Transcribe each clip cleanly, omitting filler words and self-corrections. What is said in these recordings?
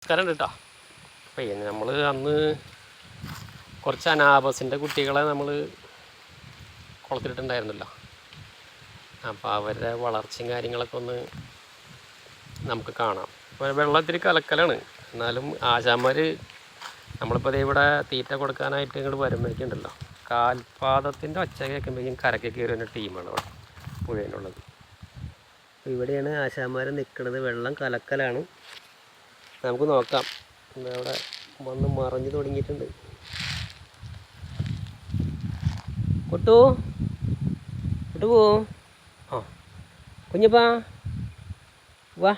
നമസ്കാരം കേട്ടോ. അപ്പം നമ്മൾ അന്ന് കുറച്ച് അനാബസിൻ്റെ കുട്ടികളെ നമ്മൾ കുളത്തിലിട്ടുണ്ടായിരുന്നല്ലോ. അപ്പോൾ അവരുടെ വളർച്ചയും കാര്യങ്ങളൊക്കെ ഒന്ന് നമുക്ക് കാണാം. അപ്പോൾ വെള്ളത്തിൽ കലക്കലാണ്. എന്നാലും ആശാന്മാർ നമ്മളിപ്പോൾ ഇവിടെ തീറ്റ കൊടുക്കാനായിട്ട് ഇങ്ങോട്ട് വരുമ്പോഴേക്കുണ്ടല്ലോ, കാൽപാദത്തിൻ്റെ ഒച്ച കേൾക്കുമ്പോഴേക്കും കരയ്ക്ക് കയറി വരുന്ന ടീമാണ് അവിടെ പുഴയിലുള്ളത്. ഇവിടെയാണ് ആശാന്മാർ നിൽക്കുന്നത്. വെള്ളം കലക്കലാണ്. നമുക്ക് നോക്കാം. അവിടെ വന്ന് മറഞ്ഞു തുടങ്ങിയിട്ടുണ്ട്. കൊട്ടു കൊട്ടു പോ. ആ കുഞ്ഞപ്പാ വാ.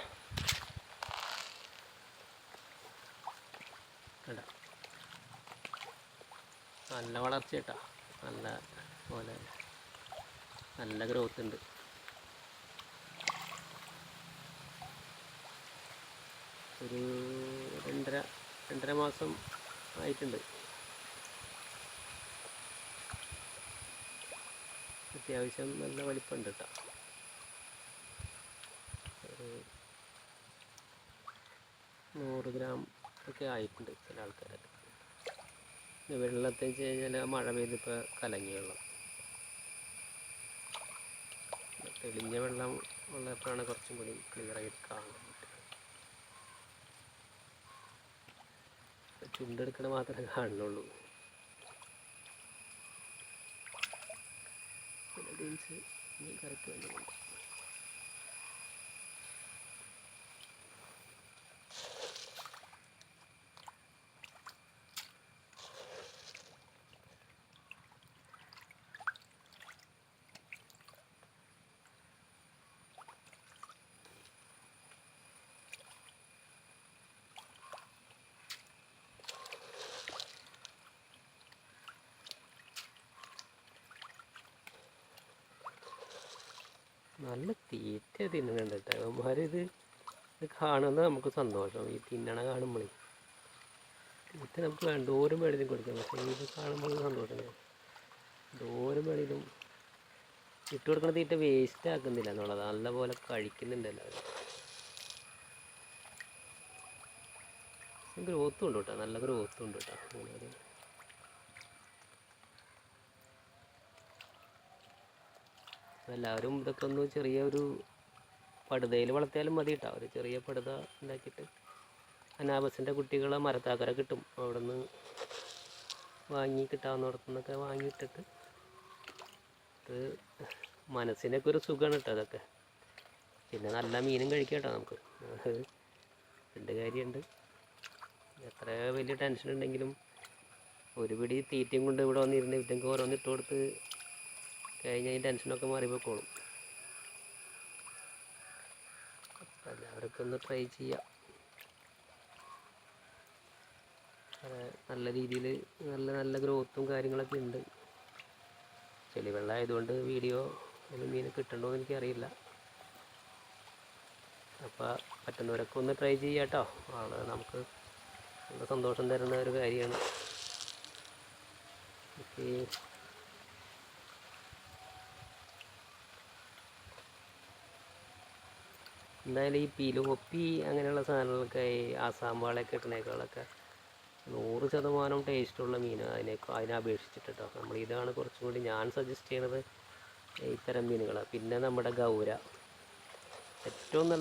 നല്ല വളർച്ച കേട്ടോ. നല്ല പോലെ നല്ല ഗ്രോത്ത് ഉണ്ട്. ഒരു രണ്ടര മാസം ആയിട്ടുണ്ട്. അത്യാവശ്യം നല്ല വലിപ്പമുണ്ട് കേട്ടോ. ഒരു 100 ഗ്രാം ഒക്കെ ആയിട്ടുണ്ട് ചില ആൾക്കാരൊക്കെ. വെള്ളത്തിൽ വെച്ച് കഴിഞ്ഞാൽ മഴ പെയ്തിപ്പോൾ കലങ്ങിയ വെള്ളം, തെളിഞ്ഞ വെള്ളം ഉള്ളപ്പോഴാണ് കുറച്ചും കൂടി ക്ലിയറായിട്ട് കാണുന്നത്. ചുണ്ടെടുക്കണ മാത്രമേ കാണുന്നുള്ളൂ. കറക്റ്റ് വേണ്ടതുണ്ട്. നല്ല തീറ്റ തിന്നുന്നുണ്ട് കേട്ടോ അവന്മാരിത്. കാണുന്നത് നമുക്ക് സന്തോഷം. ഈ തിന്നണ കാണുമ്പോഴേ തീറ്റ നമുക്ക് എന്തോരം വേണമെങ്കിലും കൊടുക്കാം. പക്ഷേ ഇത് കാണുമ്പോൾ സന്തോഷം. എന്തോരം വേണമെങ്കിലും ഇട്ട് കൊടുക്കണ തീറ്റ വേസ്റ്റ് ആക്കുന്നില്ല എന്നുള്ളത്. നല്ലപോലെ കഴിക്കുന്നുണ്ട് എല്ലാവരും. ഗ്രോത്തും ഉണ്ട് കേട്ടോ. നല്ല ഗ്രോത്തും ഉണ്ട് കേട്ടോ. എല്ലാവരും ഇതൊക്കെ ഒന്ന് ചെറിയൊരു പടുതയിൽ വളർത്തിയാലും മതി കേട്ടോ. ഒരു ചെറിയ പടുത ഉണ്ടാക്കിയിട്ട് അനാബസിൻ്റെ കുട്ടികളെ മരത്താക്കര കിട്ടും. അവിടെ നിന്ന് വാങ്ങി കിട്ടാവുന്നിടത്തുനിന്നൊക്കെ വാങ്ങിയിട്ടിട്ട് ഇത് മനസ്സിനൊക്കെ ഒരു സുഖമാണ് കേട്ടോ അതൊക്കെ. പിന്നെ നല്ല മീനും കഴിക്കാം കേട്ടോ നമുക്ക്. രണ്ട് കാര്യമുണ്ട്. എത്ര വലിയ ടെൻഷൻ ഉണ്ടെങ്കിലും ഒരു പിടി തീറ്റയും കൊണ്ട് ഇവിടെ വന്നിരുന്ന് ഇവറ്റങ്ങൾക്ക് ഓരോന്നിട്ട് കൊടുത്ത് കഴിഞ്ഞാൽ ഈ ടെൻഷനൊക്കെ മാറിപ്പോക്കോളും. അപ്പം എല്ലാവർക്കും ഒന്ന് ട്രൈ ചെയ്യാം. നല്ല രീതിയിൽ നല്ല ഗ്രോത്തും കാര്യങ്ങളൊക്കെ ഉണ്ട്. ചെളിവെള്ളം ആയതുകൊണ്ട് വീഡിയോ മീൻ കിട്ടണ്ടോ എന്ന് എനിക്കറിയില്ല. അപ്പോൾ പറ്റുന്നവരൊക്കെ ഒന്ന് ട്രൈ ചെയ്യാം കേട്ടോ. നമുക്ക് നല്ല സന്തോഷം തരുന്ന ഒരു കാര്യമാണ്. എന്തായാലും ഈ പിലോപ്പി അങ്ങനെയുള്ള സാധനങ്ങളൊക്കെ ഈ ആസാം വാളയൊക്കെ കിട്ടുന്നേക്കാളൊക്കെ 100% ടേസ്റ്റുള്ള മീൻ അതിനെ അപേക്ഷിച്ചിട്ട് കേട്ടോ. ഇതാണ് കുറച്ചും കൂടി ഞാൻ സജസ്റ്റ് ചെയ്യണത് ഇത്തരം മീനുകളാണ്. പിന്നെ നമ്മുടെ ഗൗര ഏറ്റവും നല്ല